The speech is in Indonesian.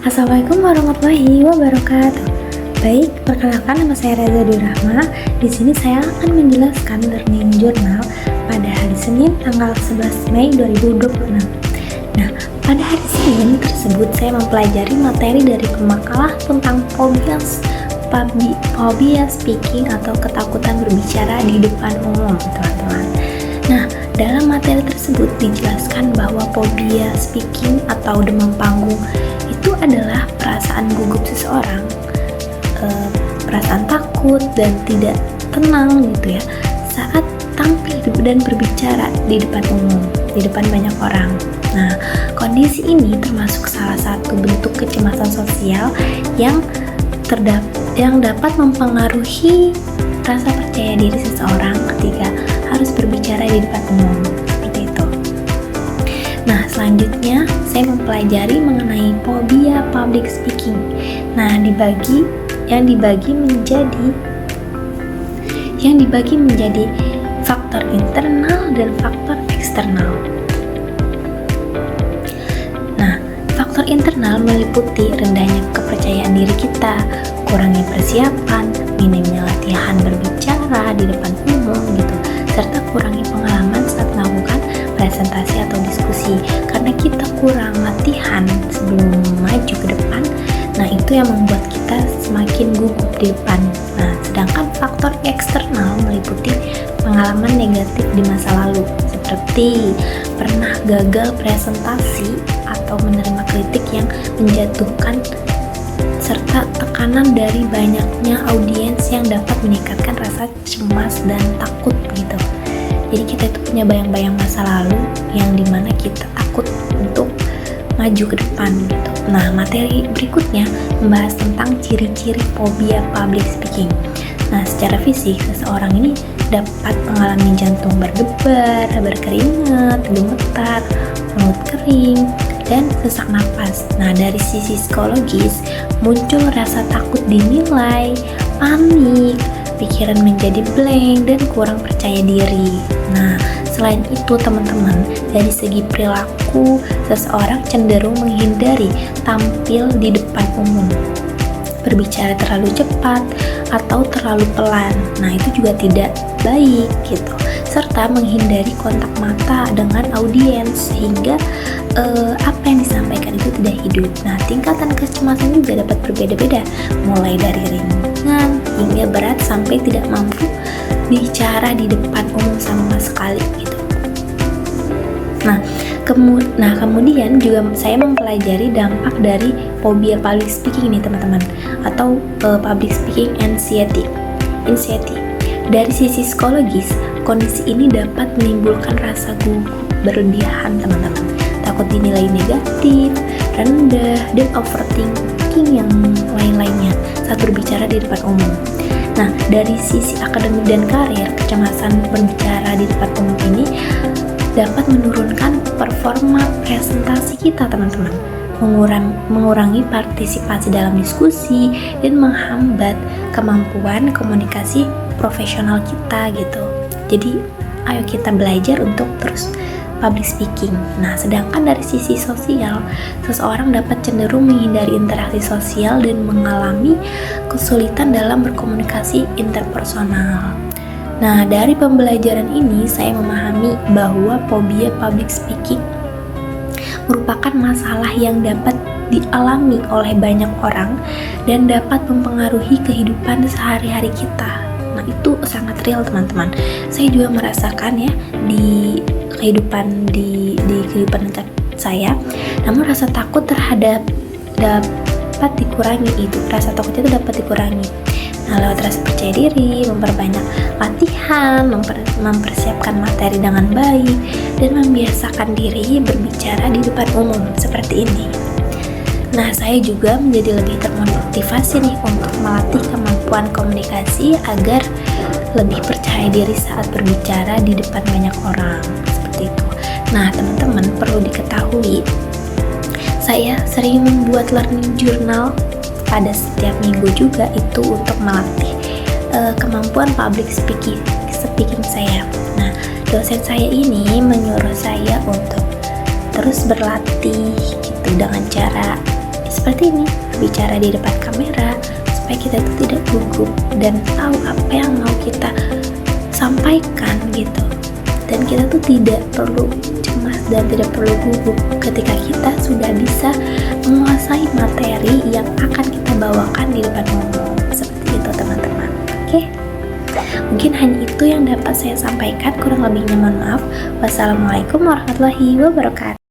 Assalamualaikum warahmatullahi wabarakatuh. Baik, perkenalkan nama saya Reza Durrahma. Di sini saya akan menjelaskan learning journal pada hari Senin tanggal 11 Mei 2026. Nah, pada hari Senin tersebut saya mempelajari materi dari pemakalah tentang phobia speaking atau ketakutan berbicara di depan umum, teman-teman. Nah, dalam materi tersebut dijelaskan bahwa phobia speaking atau demam panggung itu adalah perasaan gugup seseorang, perasaan takut dan tidak tenang gitu ya saat tampil dan berbicara di depan umum, di depan banyak orang. Nah, kondisi ini termasuk salah satu bentuk kecemasan sosial yang dapat mempengaruhi rasa percaya diri seseorang ketika harus berbicara di depan umum, seperti itu. Nah, selanjutnya saya mempelajari mengenai phobia public speaking. Nah, yang dibagi menjadi faktor internal dan faktor eksternal. Nah, faktor internal meliputi rendahnya kepercayaan diri kita, kurangnya persiapan, minimnya latihan berbicara di depan umum gitu, serta kurangnya pengalaman saat melakukan presentasi atau diskusi. Karena kita kurang latihan sebelum maju ke depan, nah itu yang membuat kita semakin gugup di depan. Nah, sedangkan faktor eksternal meliputi pengalaman negatif di masa lalu, seperti pernah gagal presentasi atau menerima kritik yang menjatuhkan, serta tekanan dari banyaknya audiens yang dapat meningkatkan rasa cemas dan takut gitu. Jadi kita itu punya bayang-bayang masa lalu yang dimana kita takut untuk maju ke depan gitu. Nah, materi berikutnya membahas tentang ciri-ciri phobia public speaking. Nah, secara fisik seseorang ini dapat mengalami jantung berdebar, berkeringat, gemetar, mulut kering, dan sesak napas. Nah, dari sisi psikologis muncul rasa takut dinilai, panik, pikiran menjadi blank, dan kurang percaya diri. Nah, selain itu teman-teman, dari segi perilaku seseorang cenderung menghindari tampil di depan umum, berbicara terlalu cepat atau terlalu pelan. Nah, itu juga tidak baik gitu, serta menghindari kontak mata dengan audiens sehingga apa yang disampaikan itu tidak hidup. Nah, tingkatan kecemasan juga dapat berbeda-beda, mulai dari ringan hingga berat sampai tidak mampu bicara di depan umum sama sekali gitu. Nah, kemudian juga saya mempelajari dampak dari phobia public speaking ini teman-teman, atau public speaking anxiety. Dari sisi psikologis, kondisi ini dapat menimbulkan rasa gugup berlebihan teman-teman, takut dinilai negatif, rendah, dan overthinking yang lain-lainnya saat berbicara di depan umum. Nah, dari sisi akademik dan karir, kecemasan berbicara di depan umum ini dapat menurunkan performa presentasi kita teman-teman, mengurangi partisipasi dalam diskusi, dan menghambat kemampuan komunikasi profesional kita gitu. Jadi ayo kita belajar untuk terus public speaking. Nah, sedangkan dari sisi sosial, seseorang dapat cenderung menghindari interaksi sosial dan mengalami kesulitan dalam berkomunikasi interpersonal. Nah, dari pembelajaran ini saya memahami bahwa phobia public speaking merupakan masalah yang dapat dialami oleh banyak orang dan dapat mempengaruhi kehidupan sehari-hari kita. Nah, itu sangat real teman-teman. Saya juga merasakan ya di kehidupan saya. Namun rasa takut terhadap dapat dikurangi, itu rasa takutnya itu dapat dikurangi. Nah, lewat rasa percaya diri, memperbanyak latihan, mempersiapkan materi dengan baik, dan membiasakan diri berbicara di depan umum seperti ini. Nah, saya juga menjadi lebih termotivasi nih untuk melatih kemampuan komunikasi agar lebih percaya diri saat berbicara di depan banyak orang, seperti itu. Nah, teman-teman perlu diketahui, saya sering membuat learning journal pada setiap minggu juga, itu untuk melatih kemampuan public speaking saya. Nah, dosen saya ini menyuruh saya untuk terus berlatih gitu dengan cara seperti ini, bicara di depan kamera supaya kita itu tidak gugup dan tahu apa yang mau kita sampaikan gitu. Dan kita tuh tidak perlu cemas dan tidak perlu gugup ketika kita sudah bisa menguasai materi yang akan kita bawakan di depan umum. Seperti itu teman-teman. Oke? Mungkin hanya itu yang dapat saya sampaikan, kurang lebihnya mohon maaf. Wassalamualaikum warahmatullahi wabarakatuh.